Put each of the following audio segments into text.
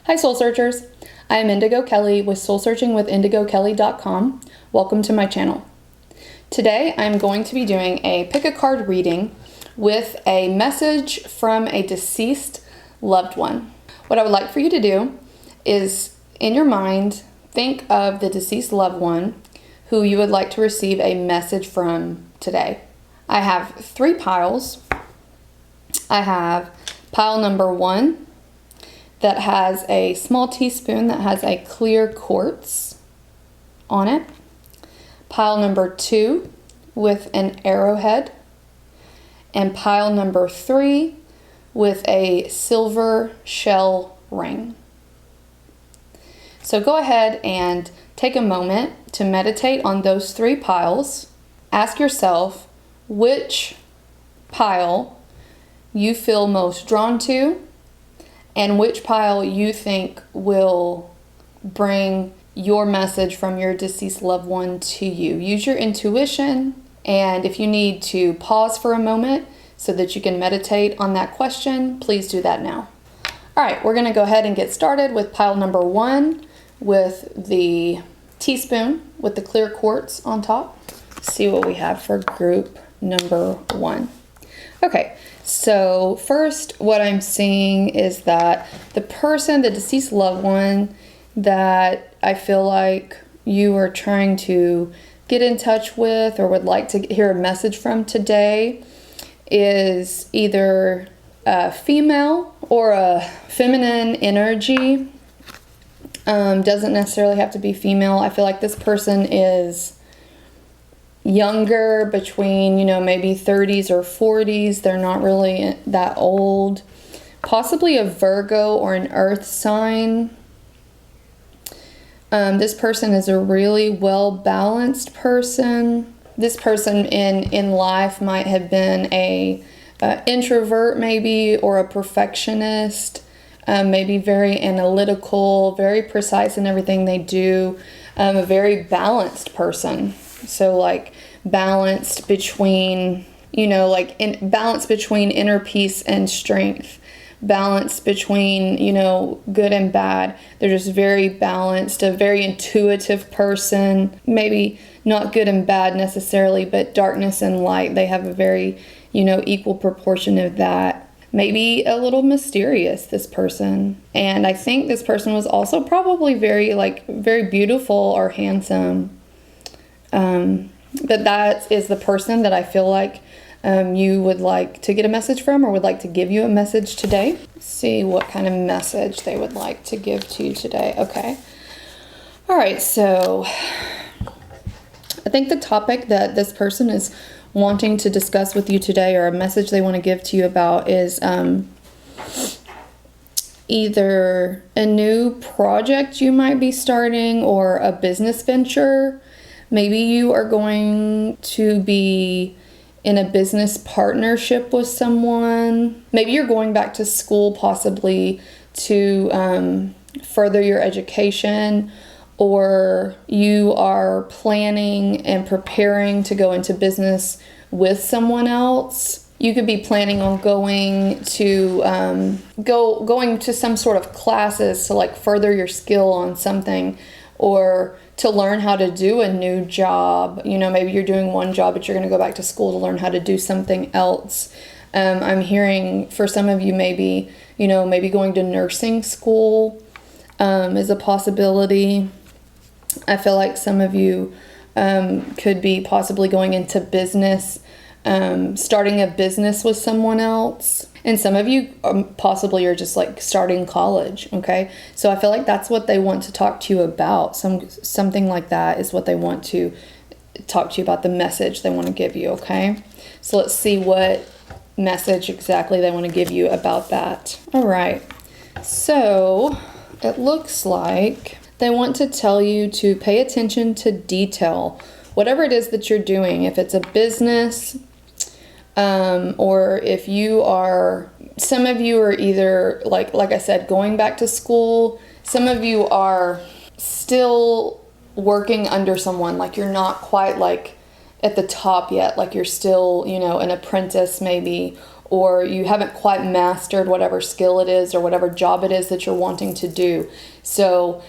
Hi Soul Searchers, I am Indigo Kelly with soulsearchingwithindigokelly.com. Welcome to my channel. Today I'm going to be doing a pick a card reading with a message from a deceased loved one. What I would like for you to do is, in your mind, think of the deceased loved one who you would like to receive a message from today. I have 3 piles. I have pile number 1 that has a small teaspoon that has a clear quartz on it. Pile number 2 with an arrowhead. And pile number 3 with a silver shell ring. So go ahead and take a moment to meditate on those 3 piles. Ask yourself which pile you feel most drawn to and which pile you think will bring your message from your deceased loved one to you. Use your intuition, and if you need to pause for a moment so that you can meditate on that question, please do that now. All right, we're going to go ahead and get started with pile number 1 with the teaspoon with the clear quartz on top. Let's see what we have for group number 1. Okay, so first what I'm seeing is that the person, the deceased loved one that I feel like you are trying to get in touch with or would like to hear a message from today is either a female or a feminine energy. Doesn't necessarily have to be female. I feel like this person is younger, between, maybe 30s or 40s. They're not really that old. Possibly a Virgo or an earth sign. This person is a really well-balanced person. This person in life might have been a introvert maybe, or a perfectionist, maybe very analytical, very precise in everything they do, a very balanced person. So like balanced between, balance between inner peace and strength, balance between, good and bad. They're just very balanced, a very intuitive person, maybe not good and bad necessarily, but darkness and light. They have a very, equal proportion of that. Maybe a little mysterious, this person. And I think this person was also probably very beautiful or handsome. But that is the person that I feel like you would like to get a message from, or would like to give you a message today. Let's see what kind of message they would like to give to you today. Okay. All right. So I think the topic that this person is wanting to discuss with you today, or a message they want to give to you about, is either a new project you might be starting or a business venture. Maybe you are going to be in a business partnership with someone. Maybe you're going back to school possibly to further your education, or you are planning and preparing to go into business with someone else. You could be planning on going to going to some sort of classes to further your skill on something, or to learn how to do a new job. Maybe you're doing one job, but you're going to go back to school to learn how to do something else. I'm hearing for some of you, maybe going to nursing school is a possibility. I feel like some of you could be possibly going into business, starting a business with someone else. And some of you possibly are just starting college, okay? So I feel like that's what they want to talk to you about. Something like that is what they want to talk to you about, the message they want to give you, okay? So let's see what message exactly they want to give you about that. All right. So it looks like they want to tell you to pay attention to detail. Whatever it is that you're doing, if it's a business, or if you are, some of you are either, like I said, going back to school. Some of you are still working under someone, you're not quite at the top yet, you're still, an apprentice maybe, or you haven't quite mastered whatever skill it is or whatever job it is that you're wanting to do. So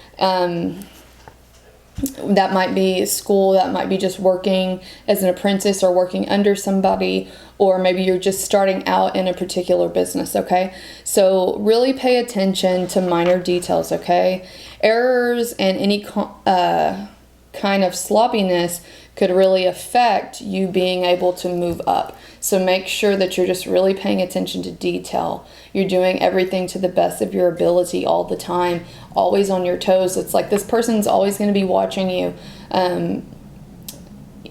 that might be school, that might be just working as an apprentice or working under somebody, or maybe you're just starting out in a particular business, okay? So really pay attention to minor details, okay? Errors and any kind of sloppiness could really affect you being able to move up. So make sure that you're just really paying attention to detail. You're doing everything to the best of your ability all the time, always on your toes. It's like this person's always going to be watching you,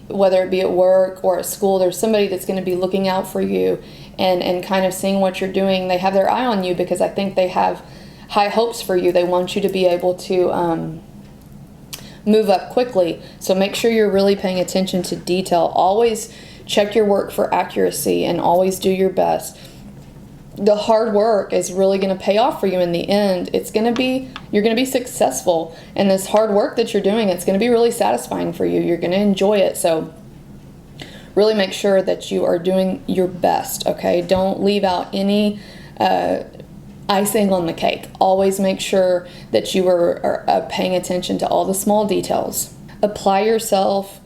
whether it be at work or at school. There's somebody that's going to be looking out for you and kind of seeing what you're doing. They have their eye on you because I think they have high hopes for you. They want you to be able to move up quickly. So make sure you're really paying attention to detail. Always check your work for accuracy and always do your best. The hard work is really going to pay off for you in the end. You're going to be successful. And this hard work that you're doing, it's going to be really satisfying for you. You're going to enjoy it. So really make sure that you are doing your best, okay? Don't leave out any icing on the cake. Always make sure that you are paying attention to all the small details. Apply yourself,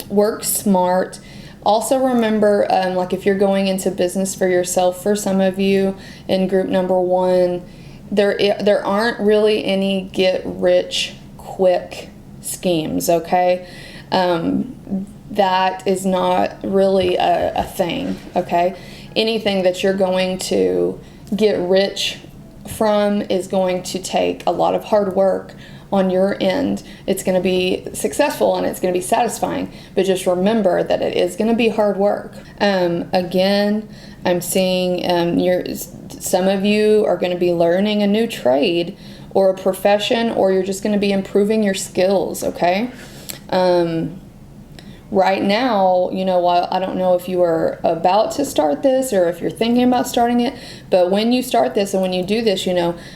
work smart. Also remember, like if you're going into business for yourself, for some of you in group number 1, there aren't really any get rich quick schemes, okay? That is not really a thing, okay? Anything that you're going to get rich from is going to take a lot of hard work on your end. It's going to be successful and it's going to be satisfying, but just remember that it is going to be hard work. Again, I'm seeing some of you are going to be learning a new trade or a profession, or you're just going to be improving your skills, okay? Right now, I don't know if you are about to start this or if you're thinking about starting it, but when you start this and when you do this,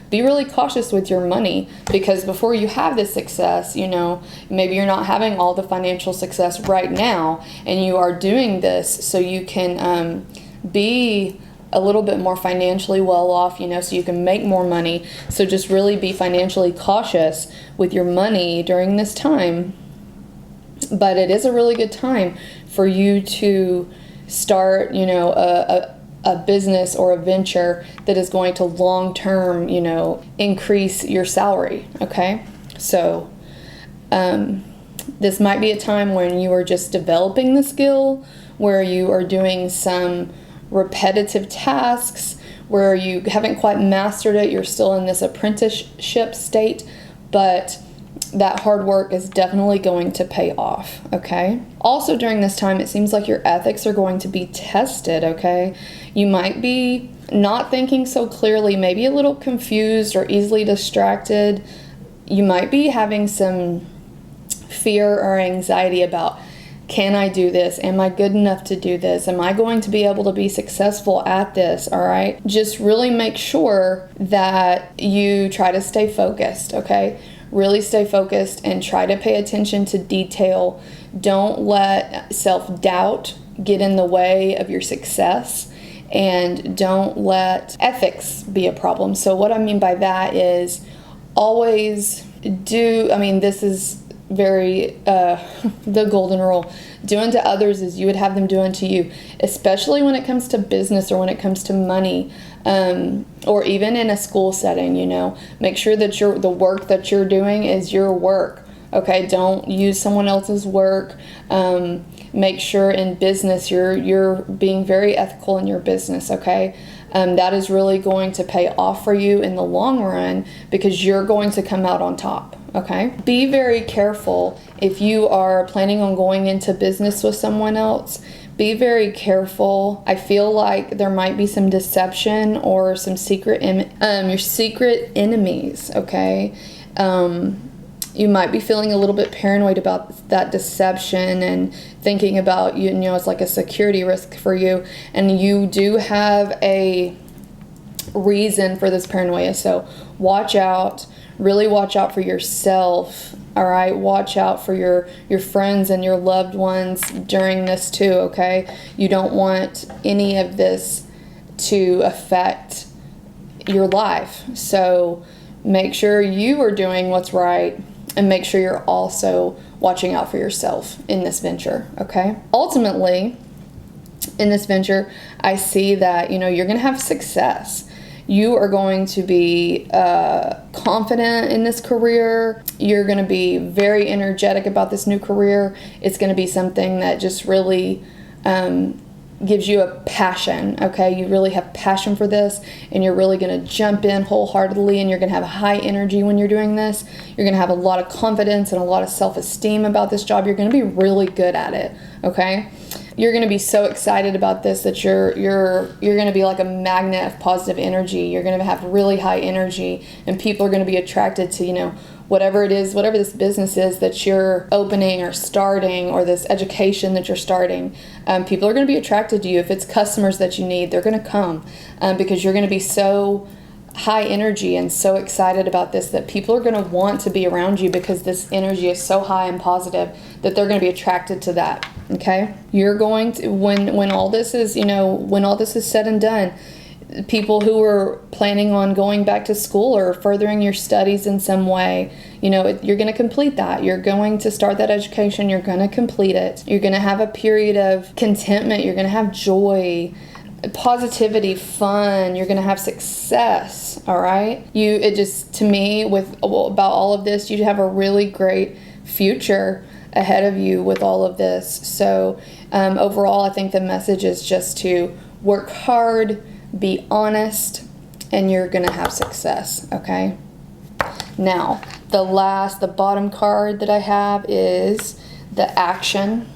be really cautious with your money, because before you have this success, maybe you're not having all the financial success right now, and you are doing this so you can be a little bit more financially well off, so you can make more money. So just really be financially cautious with your money during this time. But it is a really good time for you to start, a business or a venture that is going to long-term, increase your salary, okay? So this might be a time when you are just developing the skill, where you are doing some repetitive tasks, where you haven't quite mastered it. You're still in this apprenticeship state, but that hard work is definitely going to pay off, okay? Also during this time, it seems like your ethics are going to be tested, okay? You might be not thinking so clearly, maybe a little confused or easily distracted. You might be having some fear or anxiety about, can I do this? Am I good enough to do this? Am I going to be able to be successful at this? All right? Just really make sure that you try to stay focused, okay? Really stay focused and try to pay attention to detail. Don't let self-doubt get in the way of your success, and don't let ethics be a problem. So what I mean by that is always this is very the golden rule. Do unto others as you would have them do unto you, especially when it comes to business or when it comes to money, or even in a school setting. Make sure that the work that you're doing is your work, okay? Don't use someone else's work. Make sure in business you're being very ethical in your business, okay? That is really going to pay off for you in the long run, because you're going to come out on top, okay? Be very careful if you are planning on going into business with someone else. Be very careful. I feel like there might be some deception or some your secret enemies, okay? You might be feeling a little bit paranoid about that deception and thinking about, it's like a security risk for you. And you do have a reason for this paranoia. So watch out. Really watch out for yourself. All right, watch out for your friends and your loved ones during this too, okay? You don't want any of this to affect your life. So make sure you are doing what's right, and make sure you're also watching out for yourself in this venture, okay? Ultimately, in this venture, I see that, you're going to have success. You are going to be confident in this career. You're going to be very energetic about this new career. It's going to be something that just really gives you a passion, okay? You really have passion for this, and you're really going to jump in wholeheartedly, and you're going to have high energy when you're doing this. You're going to have a lot of confidence and a lot of self-esteem about this job. You're going to be really good at it, okay? You're going to be so excited about this that you're going to be like a magnet of positive energy. You're going to have really high energy, and people are going to be attracted to, whatever it is, whatever this business is that you're opening or starting, or this education that you're starting. People are going to be attracted to you. If it's customers that you need, they're going to come because you're going to be so high energy and so excited about this that people are going to want to be around you, because this energy is so high and positive that they're going to be attracted to that. Okay, you're going to, when all this is, when all this is said and done, people who are planning on going back to school or furthering your studies in some way, you're going to complete that. You're going to start that education. You're going to complete it. You're going to have a period of contentment. You're going to have joy, positivity, fun. You're going to have success. All right. It just, to me, about all of this, you have a really great future ahead of you with all of this. So overall, I think the message is just to work hard, be honest, and you're going to have success. Okay. Now, the bottom card that I have is the action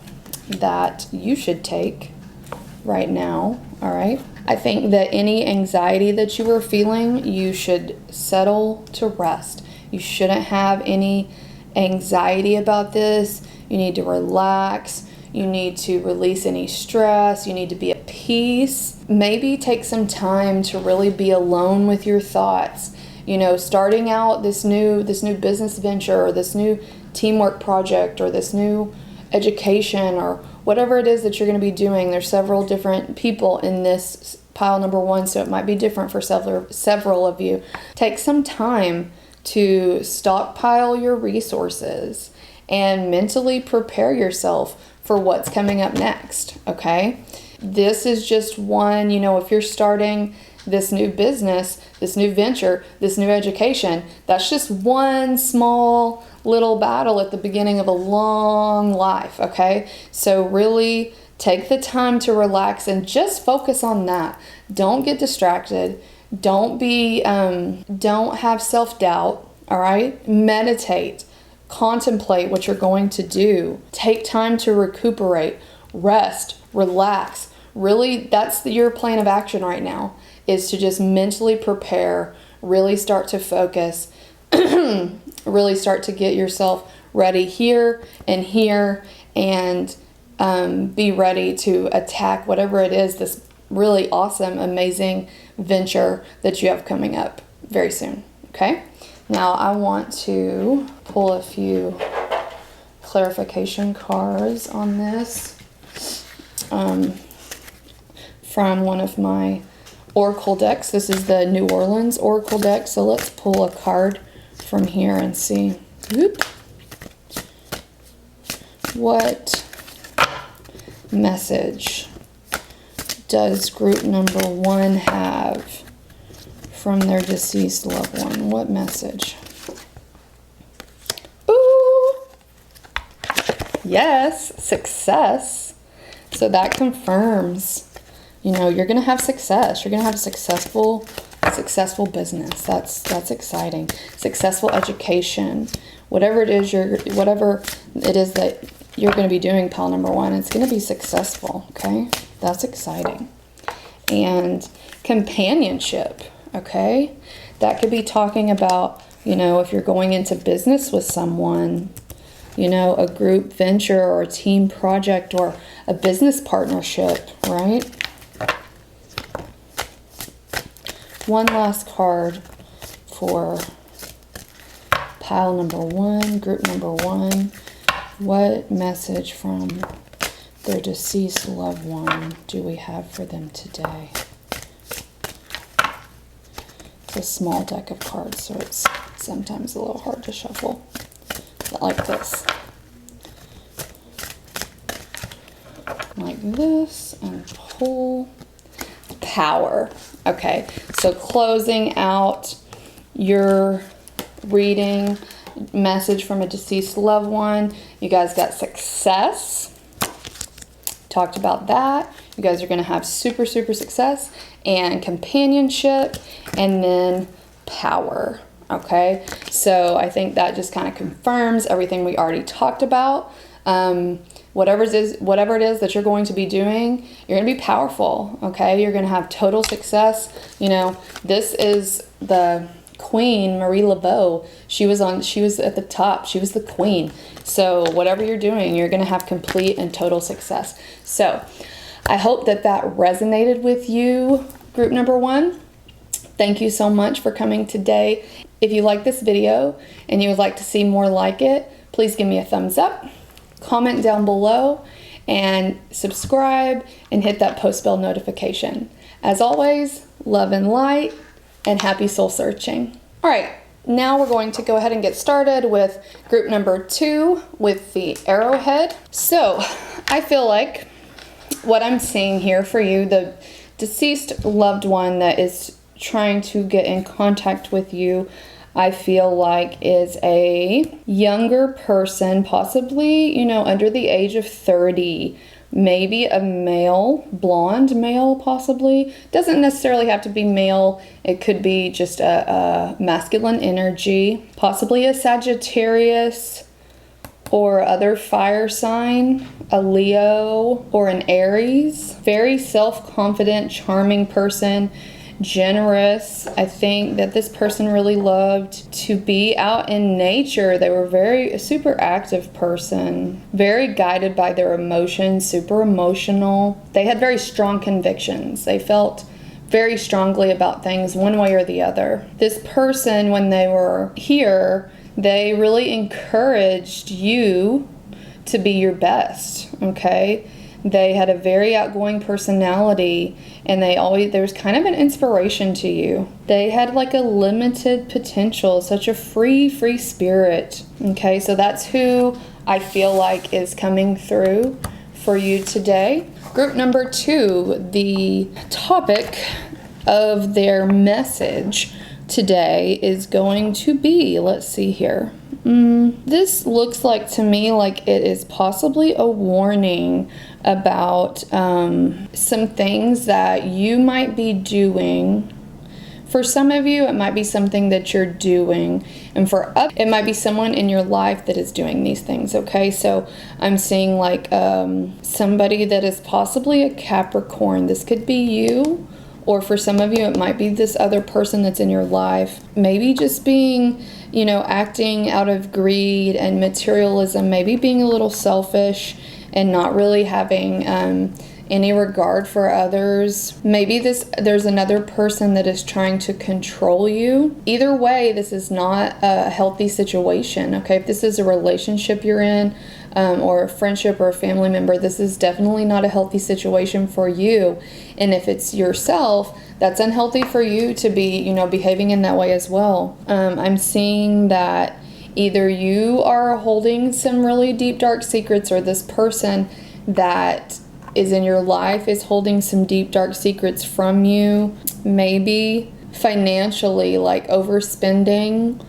that you should take right now. All right. I think that any anxiety that you are feeling, you should settle to rest. You shouldn't have any anxiety about this. You need to relax. You need to release any stress. You need to be at peace. Maybe take some time to really be alone with your thoughts. Starting out this new business venture, or this new teamwork project, or this new education, or whatever it is that you're going to be doing. There's several different people in this pile number 1, so it might be different for several of you. Take some time to stockpile your resources and mentally prepare yourself for what's coming up next, okay? This is just one, if you're starting this new business, this new venture, this new education, that's just one small little battle at the beginning of a long life, okay? So really take the time to relax and just focus on that. Don't get distracted. Don't have self-doubt, all right? Meditate. Contemplate what you're going to do. Take time to recuperate, rest, relax. Really, that's your plan of action right now, is to just mentally prepare, really start to focus, really start to get yourself ready here, and be ready to attack whatever it is, this really awesome, amazing venture that you have coming up very soon, okay? Now, I want to pull a few clarification cards on this from one of my Oracle decks. This is the New Orleans Oracle deck, so let's pull a card from here and see. Whoop. What message does group number 1 have from their deceased loved one? What message? Ooh! Yes, success. So that confirms, you're going to have success. You're going to have a successful business. That's exciting. Successful education. Whatever it is that you're going to be doing, pile number 1, it's going to be successful, okay? That's exciting. And companionship. Okay, that could be talking about, if you're going into business with someone, a group venture or a team project or a business partnership, right? One last card for pile number one, group number one. What message from their deceased loved one do we have for them today? It's a small deck of cards, so it's sometimes a little hard to shuffle. But like this. Like this, and pull. Power. Okay, so closing out your reading, message from a deceased loved one. You guys got success. Talked about that. You guys are going to have super success and companionship, and then power. Okay, so I think that just kind of confirms everything we already talked about. Whatever it is that you're going to be doing, you're going to be powerful. Okay, you're going to have total success. You know, this is the Queen, Marie Laveau. She was at the top. She was the queen. So whatever you're doing, you're going to have complete and total success. So I hope that resonated with you, group number one. Thank you so much for coming today. If you like this video and you would like to see more like it, please give me a thumbs up, comment down below, and subscribe and hit that post bell notification. As always, love and light, and happy soul searching. All right, now we're going to go ahead and get started with group number two with the arrowhead. So I feel like what I'm seeing here for you, the deceased loved one that is trying to get in contact with you, I feel like is a younger person, possibly, you know, under the age of 30. Maybe a male, blonde male, possibly. Doesn't necessarily have to be male. It could be just a masculine energy. Possibly a Sagittarius or other fire sign, a Leo or an Aries. Very self-confident, charming person. Generous. I think that this person really loved to be out in nature. They were a super active person, very guided by their emotions, super emotional. They had very strong convictions. They felt very strongly about things one way or the other. This person, when they were here, they really encouraged you to be your best, okay? They had a very outgoing personality, and there was kind of an inspiration to you. They had like a limited potential, such a free spirit. Okay, so that's who I feel like is coming through for you today. Group number two, the topic of their message today is going to be, let's see here. This looks like to me like it is possibly a warning about some things that you might be doing. For some of you, it might be something that you're doing, and for others, it might be someone in your life that is doing these things, okay? So I'm seeing like somebody that is possibly a Capricorn. This could be you, or for some of you, it might be this other person that's in your life. Maybe just being, you know, acting out of greed and materialism, maybe being a little selfish and not really having any regard for others. Maybe there's another person that is trying to control you. Either way, this is not a healthy situation, okay? If this is a relationship you're in, or a friendship or a family member, this is definitely not a healthy situation for you. And if it's yourself, that's unhealthy for you to be, you know, behaving in that way as well. I'm seeing that either you are holding some really deep, dark secrets, or this person that is in your life is holding some deep, dark secrets from you. Maybe financially, like overspending.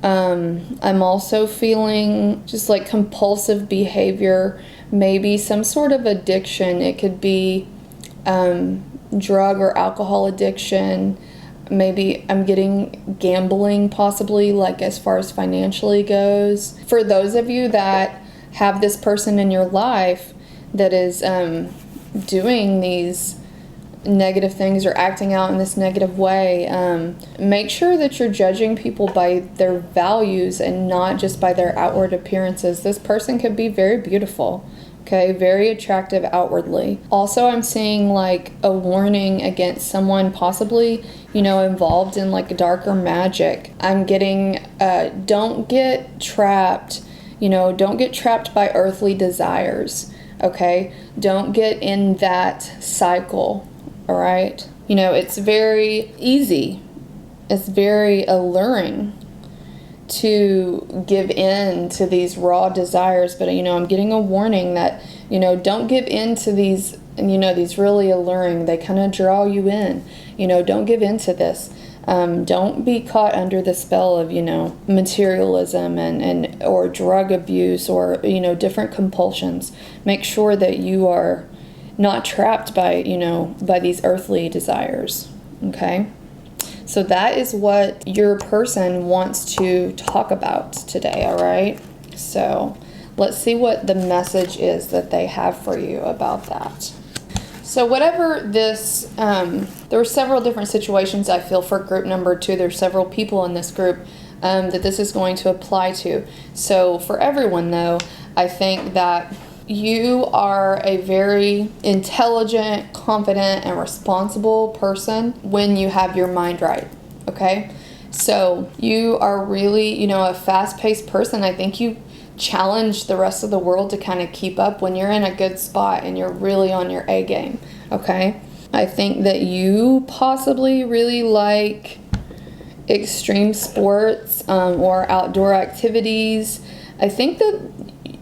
I'm also feeling just like compulsive behavior, maybe some sort of addiction. It could be drug or alcohol addiction. Maybe I'm getting gambling, possibly, like as far as financially goes. For those of you that have this person in your life that is doing these negative things or acting out in this negative way, make sure that you're judging people by their values and not just by their outward appearances. This person could be very beautiful, Okay, very attractive outwardly. Also, I'm seeing like a warning against someone possibly, involved in like darker magic. I'm getting, don't get trapped, don't get trapped by earthly desires. Okay, don't get in that cycle. All right, it's very easy. It's very alluring to give in to these raw desires, but I'm getting a warning that don't give in to these these really alluring, they kind of draw you in. Don't give in to this. Don't be caught under the spell of materialism and or drug abuse or different compulsions. Make sure that you are not trapped by by these earthly desires. Okay. So that is what your person wants to talk about today, all right? So let's see what the message is that they have for you about that. So whatever this, there were several different situations I feel for group number 2. There's several people in this group that this is going to apply to. So for everyone, though, I think that you are a very intelligent, confident, and responsible person when you have your mind right, okay? So you are really, a fast-paced person. I think you challenge the rest of the world to kind of keep up when you're in a good spot and you're really on your A game, okay? I think that you possibly really like extreme sports or outdoor activities. I think that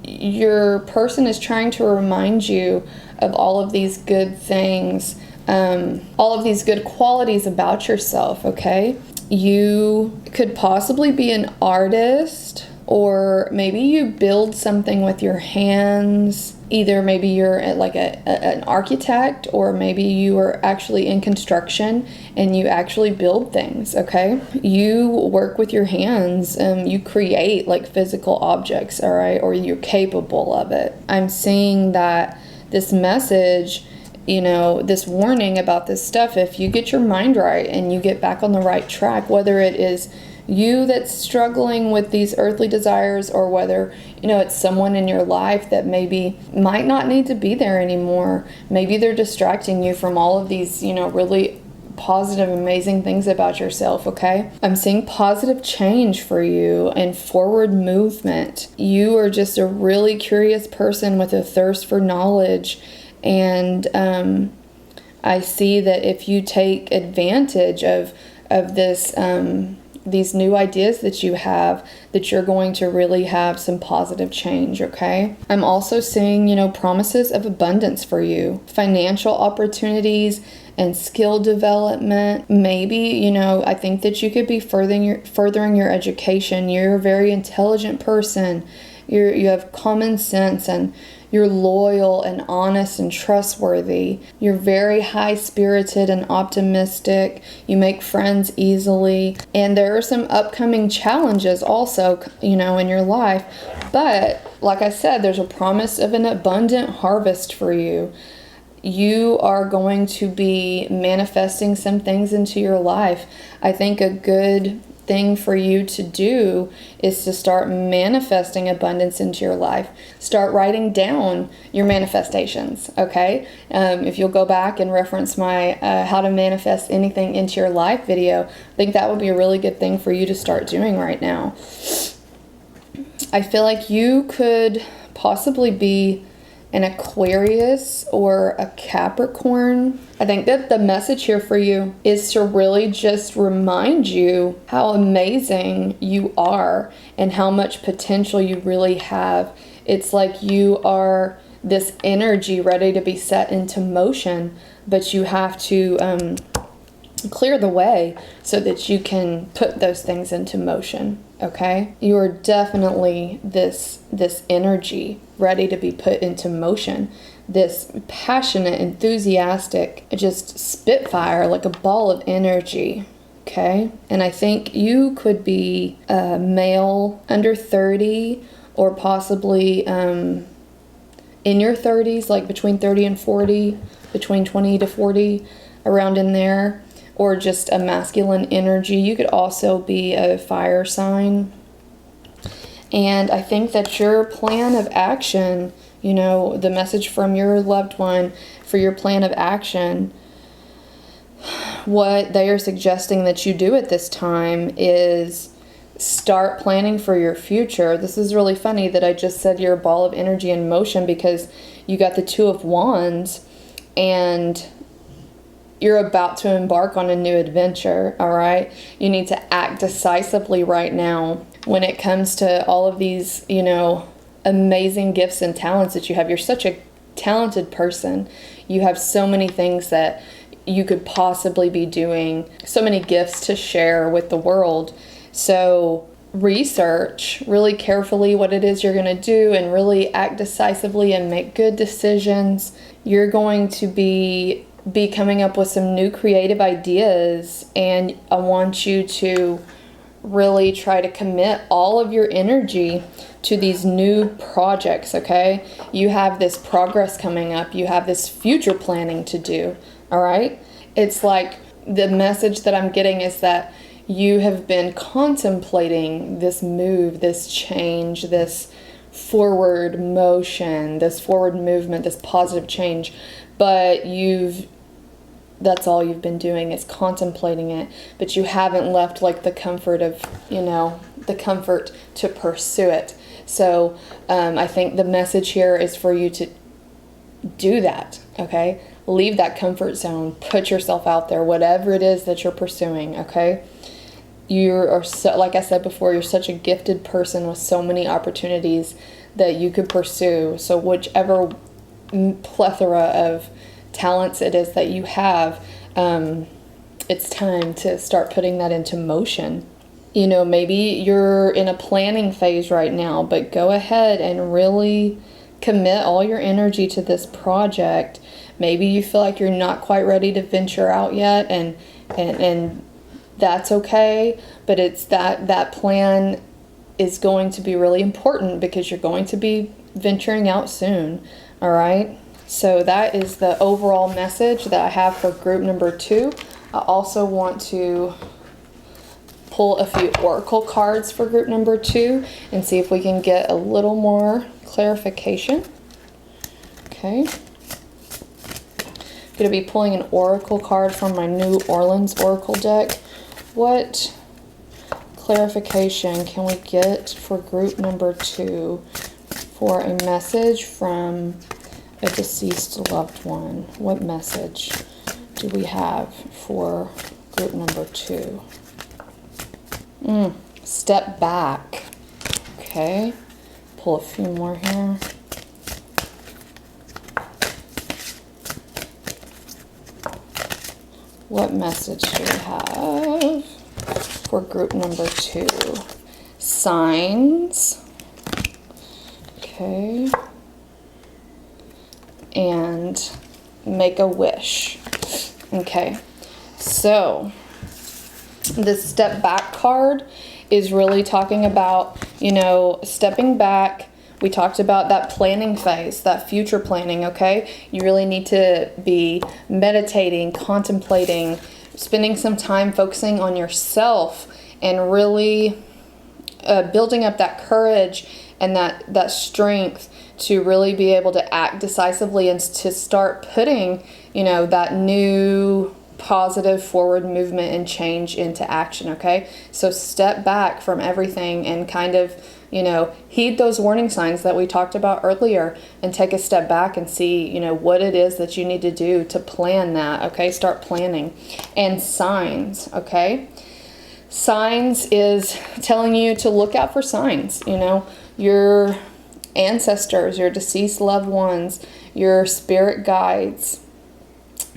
your person is trying to remind you of all of these good things, all of these good qualities about yourself, okay? You could possibly be an artist, or maybe you build something with your hands. Either maybe you're like an architect, or maybe you are actually in construction and you actually build things, okay? You work with your hands, you create like physical objects, all right? Or you're capable of it. I'm seeing that this message, this warning about this stuff, if you get your mind right and you get back on the right track, whether it is you that's struggling with these earthly desires, or whether it's someone in your life that maybe might not need to be there anymore. Maybe they're distracting you from all of these really positive, amazing things about yourself, okay? I'm seeing positive change for you and forward movement. You are just a really curious person with a thirst for knowledge, and I see that if you take advantage of this these new ideas that you have, that you're going to really have some positive change, okay? I'm also seeing, promises of abundance for you, financial opportunities and skill development. Maybe, I think that you could be furthering your education. You're a very intelligent person. You have common sense, and you're loyal and honest and trustworthy. You're very high-spirited and optimistic. You make friends easily. And there are some upcoming challenges also, in your life. But like I said, there's a promise of an abundant harvest for you. You are going to be manifesting some things into your life. I think a good thing for you to do is to start manifesting abundance into your life. Start writing down your manifestations, okay? If you'll go back and reference my how to manifest anything into your life video, I think that would be a really good thing for you to start doing right now. I feel like you could possibly be an Aquarius or a Capricorn. I think that the message here for you is to really just remind you how amazing you are and how much potential you really have. It's like you are this energy ready to be set into motion, but you have to clear the way so that you can put those things into motion, okay? You are definitely this energy ready to be put into motion, this passionate, enthusiastic, just spitfire, like a ball of energy, okay? And I think you could be a male under 30, or possibly in your 30s, like between 30 and 40, between 20 to 40, around in there, or just a masculine energy. You could also be a fire sign. And I think that your plan of action, the message from your loved one for your plan of action. What they are suggesting that you do at this time is start planning for your future. This is really funny that I just said you're a ball of energy in motion, because you got the Two of Wands and you're about to embark on a new adventure, all right? You need to act decisively right now when it comes to all of these, amazing gifts and talents that you have. You're such a talented person. You have so many things that you could possibly be doing, so many gifts to share with the world. So research really carefully what it is you're going to do and really act decisively and make good decisions. You're going to be coming up with some new creative ideas, and I want you to really try to commit all of your energy to these new projects, okay? You have this progress coming up. You have this future planning to do, all right? It's like the message that I'm getting is that you have been contemplating this move, this change, this forward motion, this forward movement, this positive change, but that's all you've been doing is contemplating it, but you haven't left like the comfort of, the comfort to pursue it. So I think the message here is for you to do that, okay? Leave that comfort zone, put yourself out there, whatever it is that you're pursuing, okay? You are so, like I said before, you're such a gifted person with so many opportunities that you could pursue. So whichever plethora of talents it is that you have, it's time to start putting that into motion. Maybe you're in a planning phase right now, but go ahead and really commit all your energy to this project. Maybe you feel like you're not quite ready to venture out yet, and that's okay, but it's that plan is going to be really important because you're going to be venturing out soon, all right? So that is the overall message that I have for group number 2. I also want to pull a few oracle cards for group number 2 and see if we can get a little more clarification. Okay. I'm going to be pulling an oracle card from my New Orleans oracle deck. What clarification can we get for group number 2 for a message from a deceased loved one? What message do we have for group number 2? Step back. Okay. Pull a few more here. What message do we have for group number 2? Signs. Okay. And make a wish. Okay. So this step back card is really talking about, stepping back. We talked about that planning phase, that future planning, okay? You really need to be meditating, contemplating, spending some time focusing on yourself and really building up that courage and that strength to really be able to act decisively and to start putting, that new positive forward movement and change into action, okay? So step back from everything and kind of, heed those warning signs that we talked about earlier and take a step back and see, what it is that you need to do to plan that, okay? Start planning. And signs, okay? Signs is telling you to look out for signs, your ancestors, your deceased loved ones, your spirit guides,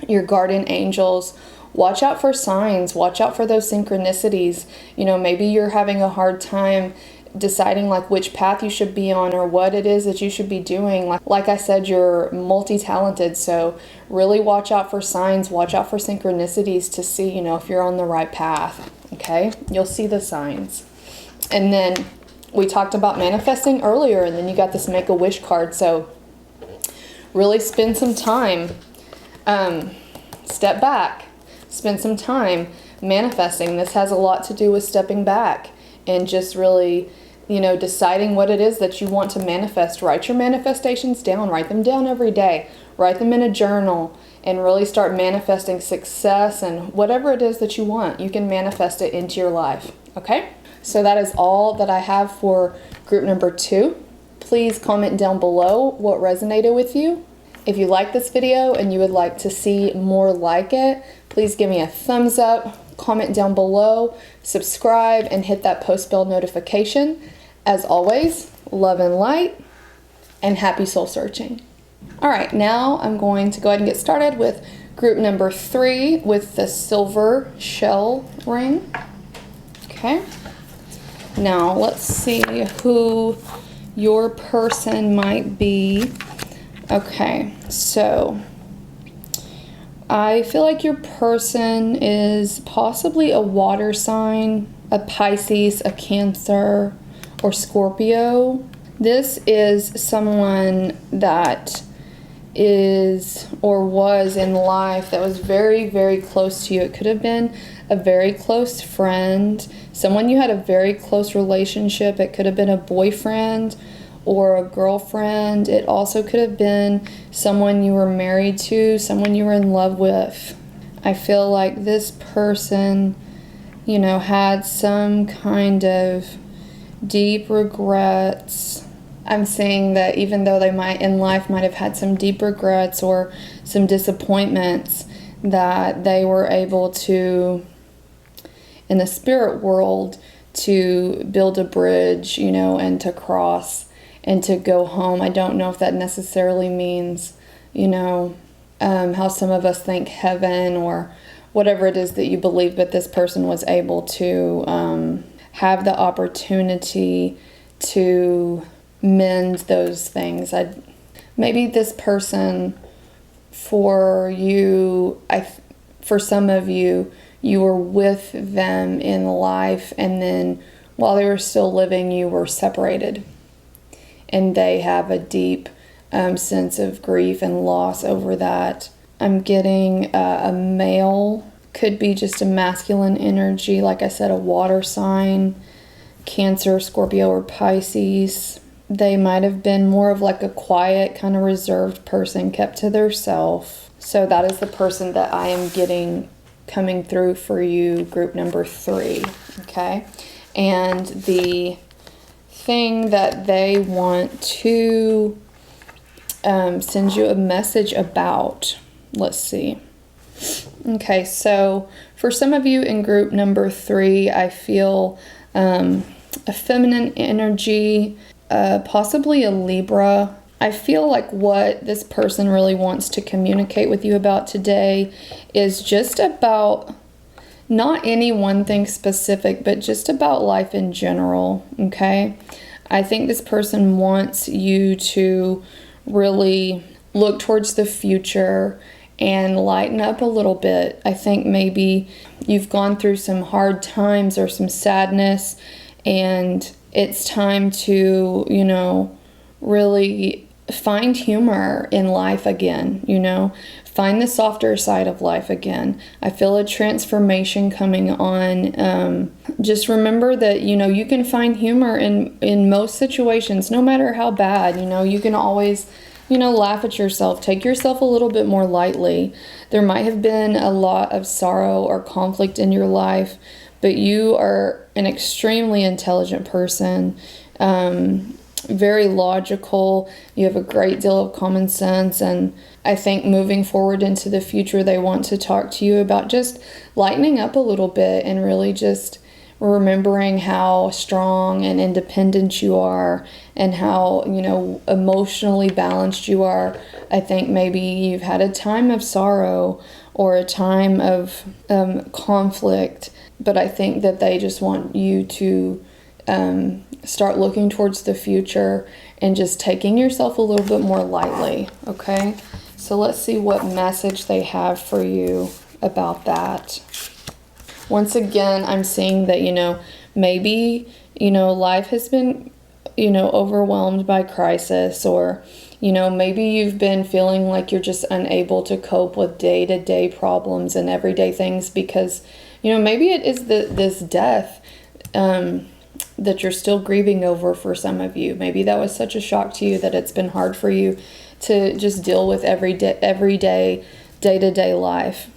your guardian angels. Watch out for signs. Watch out for those synchronicities. Maybe you're having a hard time deciding like which path you should be on or what it is that you should be doing. Like I said, you're multi-talented, so really watch out for signs. Watch out for synchronicities to see, if you're on the right path. Okay? You'll see the signs. And then we talked about manifesting earlier, and then you got this Make-A-Wish card. So really spend some time. Step back, spend some time manifesting. This has a lot to do with stepping back and just really deciding what it is that you want to manifest. Write your manifestations down. Write them down every day. Write them in a journal and really start manifesting success and whatever it is that you want. You can manifest it into your life. Okay? So that is all that I have for group number 2. Please comment down below what resonated with you. If you like this video and you would like to see more like it, please give me a thumbs up, comment down below, subscribe, and hit that post bell notification. As always, love and light, and happy soul searching. All right, now I'm going to go ahead and get started with group number 3 with the silver shell ring. Okay. Now let's see who your person might be. Okay, so I feel like your person is possibly a water sign, a Pisces, a Cancer, or Scorpio. This is someone that is or was in life that was very, very close to you. It could have been a very close friend, someone you had a very close relationship. It could have been a boyfriend or a girlfriend. It also could have been someone you were married to, someone you were in love with. I feel like this person, had some kind of deep regrets. I'm saying that even though they might have had some deep regrets or some disappointments, that they were able to, in the spirit world, to build a bridge, and to cross and to go home. I don't know if that necessarily means, how some of us think heaven or whatever it is that you believe, but this person was able to have the opportunity to mend those things. Maybe this person, for you, for some of you, you were with them in life, and then while they were still living, you were separated. And they have a deep sense of grief and loss over that. I'm getting a male, could be just a masculine energy, like I said, a water sign, Cancer, Scorpio, or Pisces. They might have been more of like a quiet, kind of reserved person, kept to theirself. So that is the person that I am getting coming through for you, group number 3, okay? And the thing that they want to send you a message about, let's see. Okay, so for some of you in group number 3, I feel a feminine energy, possibly a Libra. I feel like what this person really wants to communicate with you about today is just about not any one thing specific, but just about life in general, okay? I think this person wants you to really look towards the future and lighten up a little bit. I think maybe you've gone through some hard times or some sadness, and it's time to, really find humor in life again, find the softer side of life again. I feel a transformation coming on. Just remember that, you can find humor in most situations, no matter how bad. You can always, laugh at yourself, take yourself a little bit more lightly. There might have been a lot of sorrow or conflict in your life, but you are an extremely intelligent person, very logical. You have a great deal of common sense, and I think moving forward into the future, they want to talk to you about just lightening up a little bit and really just remembering how strong and independent you are and how, emotionally balanced you are. I think maybe you've had a time of sorrow or a time of conflict, but I think that they just want you to start looking towards the future and just taking yourself a little bit more lightly, okay? So let's see what message they have for you about that. Once again, I'm seeing that, maybe, life has been, overwhelmed by crisis, or, maybe you've been feeling like you're just unable to cope with day-to-day problems and everyday things because, maybe it is this death that you're still grieving over for some of you. Maybe that was such a shock to you that it's been hard for you to just deal with everyday, day-to-day life.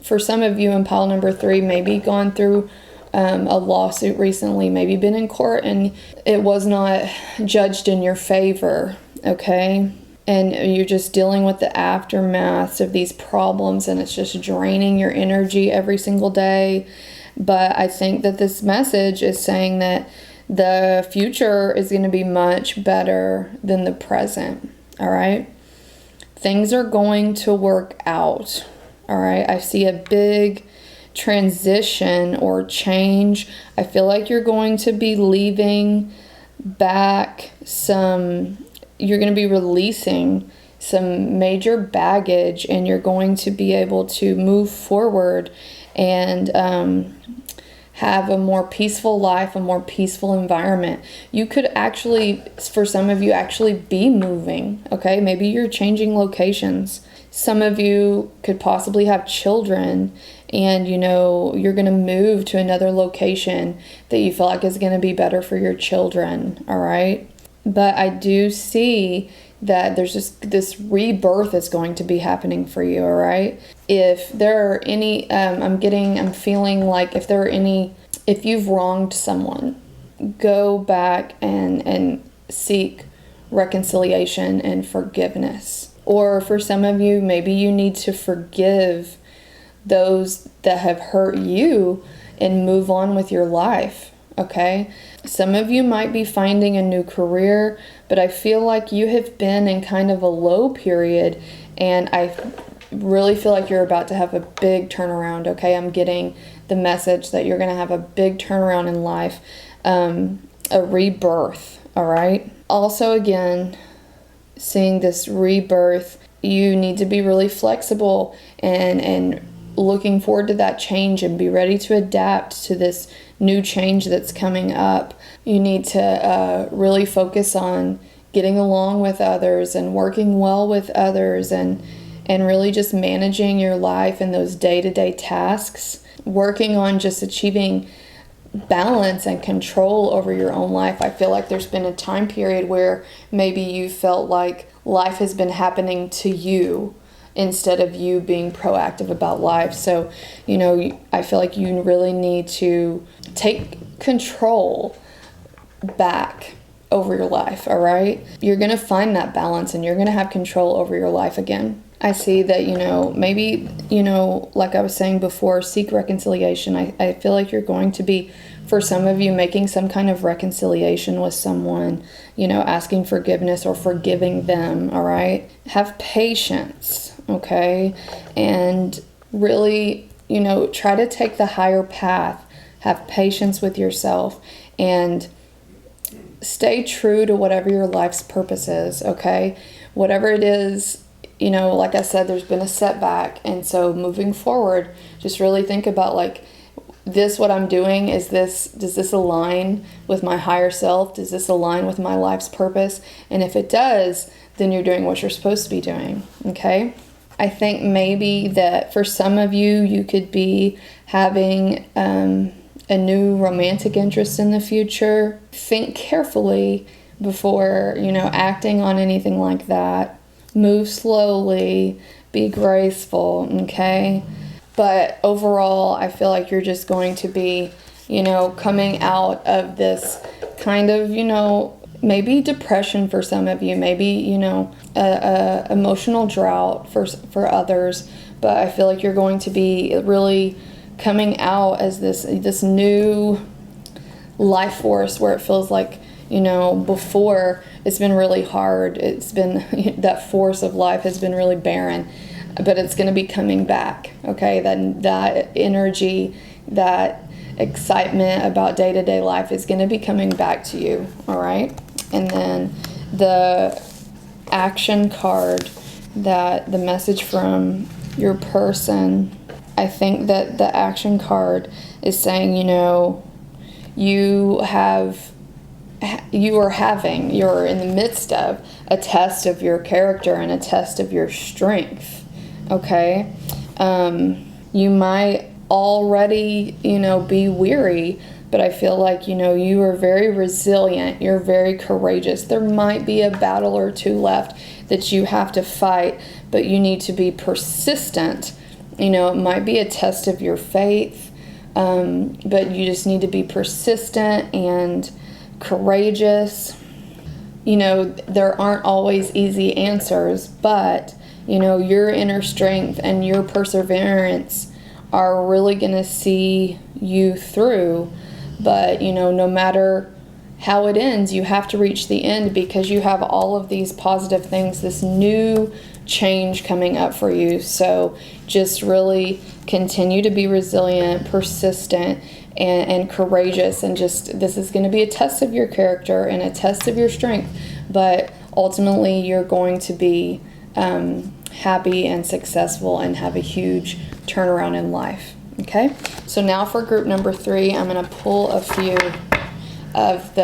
For some of you in pile number 3, maybe gone through a lawsuit recently, maybe been in court and it was not judged in your favor, okay? And you're just dealing with the aftermath of these problems, and it's just draining your energy every single day. But I think that this message is saying that the future is going to be much better than the present, all right? Things are going to work out, all right? I see a big transition or change. I feel like you're going to be leaving back you're going to be releasing some major baggage, and you're going to be able to move forward and have a more peaceful life, a more peaceful environment. You could actually, for some of you, actually be moving, okay? Maybe you're changing locations. Some of you could possibly have children, and you're going to move to another location that you feel like is going to be better for your children, all right? But I do see that there's just this rebirth is going to be happening for you, all right? If there are any, I'm feeling like if you've wronged someone, go back and seek reconciliation and forgiveness. Or for some of you, maybe you need to forgive those that have hurt you and move on with your life, okay? Some of you might be finding a new career, but I feel like you have been in kind of a low period, and I really feel like you're about to have a big turnaround, okay? I'm getting the message that you're going to have a big turnaround in life, a rebirth, all right? Also, again, seeing this rebirth, you need to be really flexible and looking forward to that change and be ready to adapt to this new change that's coming up. You need to really focus on getting along with others and working well with others and really just managing your life and those day-to-day tasks, working on just achieving balance and control over your own life. I feel like there's been a time period where maybe you felt like life has been happening to you instead of you being proactive about life. So, I feel like you really need to take control back over your life, all right? You're going to find that balance and you're going to have control over your life again. I see that, maybe, like I was saying before, seek reconciliation. I feel like you're going to be, for some of you, making some kind of reconciliation with someone, asking forgiveness or forgiving them, all right? Have patience, okay? And really, try to take the higher path. Have patience with yourself and stay true to whatever your life's purpose is, okay? Whatever it is, like I said, there's been a setback. And so moving forward, just really think about what I'm doing, does this align with my higher self? Does this align with my life's purpose? And if it does, then you're doing what you're supposed to be doing, okay? I think maybe that for some of you, you could be having a new romantic interest in the future. Think carefully before, acting on anything like that. Move slowly, be graceful, okay? But overall, I feel like you're just going to be, coming out of this kind of, maybe depression for some of you, maybe, a emotional drought for others. But I feel like you're going to be really coming out as this new life force where it feels like, before it's been really hard. It's been, that force of life has been really barren, but it's going to be coming back, okay? That energy, that excitement about day-to-day life is going to be coming back to you, all right? And then the action card, that the message from your person, I think that the action card is saying, you're in the midst of a test of your character and a test of your strength, okay? You might already, be weary but I feel like, you are very resilient. You're very courageous. There might be a battle or two left that you have to fight, but you need to be persistent. It might be a test of your faith, but you just need to be persistent and courageous. There aren't always easy answers, but, your inner strength and your perseverance are really going to see you through. But, no matter how it ends, you have to reach the end, because you have all of these positive things, this new change coming up for you. So just really continue to be resilient, persistent, and courageous, and this is going to be a test of your character and a test of your strength, but ultimately you're going to be happy and successful and have a huge turnaround in life. Okay, so now for group number 3, I'm going to pull a few of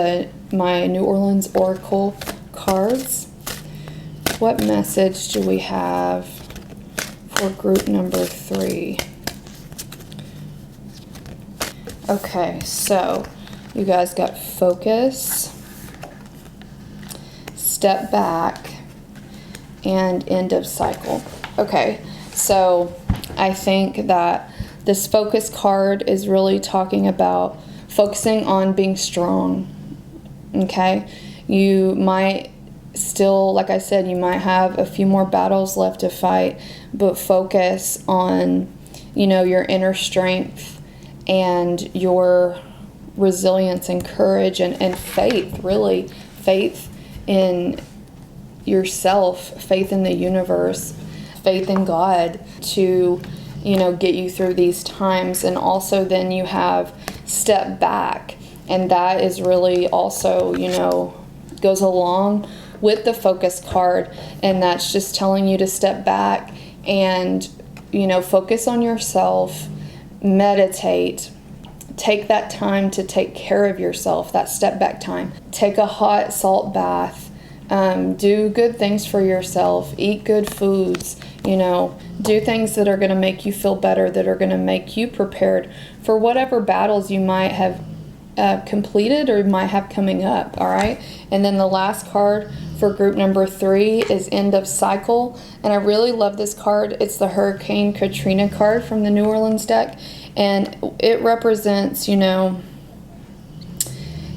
my New Orleans Oracle cards. What message do we have for group number 3? Okay, so you guys got focus, step back, and end of cycle. Okay, so I think that this focus card is really talking about focusing on being strong. Okay, you might still, like I said, you might have a few more battles left to fight, but focus on, your inner strength and your resilience and courage and faith, really. Faith in yourself, faith in the universe, faith in God to, get you through these times. And also then you have step back. And that is really also, goes along with the focus card. And that's just telling you to step back and, focus on yourself, meditate, take that time to take care of yourself, that step back time. Take a hot salt bath, do good things for yourself, eat good foods, do things that are going to make you feel better, that are going to make you prepared for whatever battles you might have completed or might have coming up. All right. And then the last card for group number 3 is end of cycle. And I really love this card. It's the Hurricane Katrina card from the New Orleans deck. And it represents, even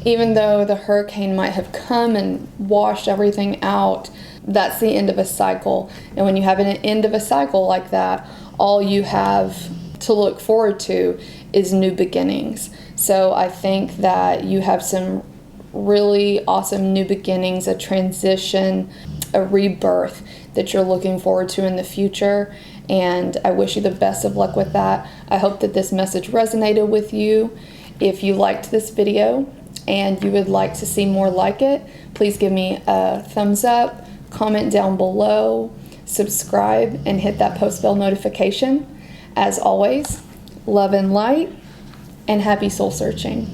though the hurricane might have come and washed everything out, that's the end of a cycle. And when you have an end of a cycle like that, all you have to look forward to is new beginnings. So I think that you have some really awesome new beginnings, a transition, a rebirth that you're looking forward to in the future. And I wish you the best of luck with that. I hope that this message resonated with you. If you liked this video and you would like to see more like it, please give me a thumbs up, comment down below, subscribe, and hit that post bell notification. As always, love and light, and happy soul searching.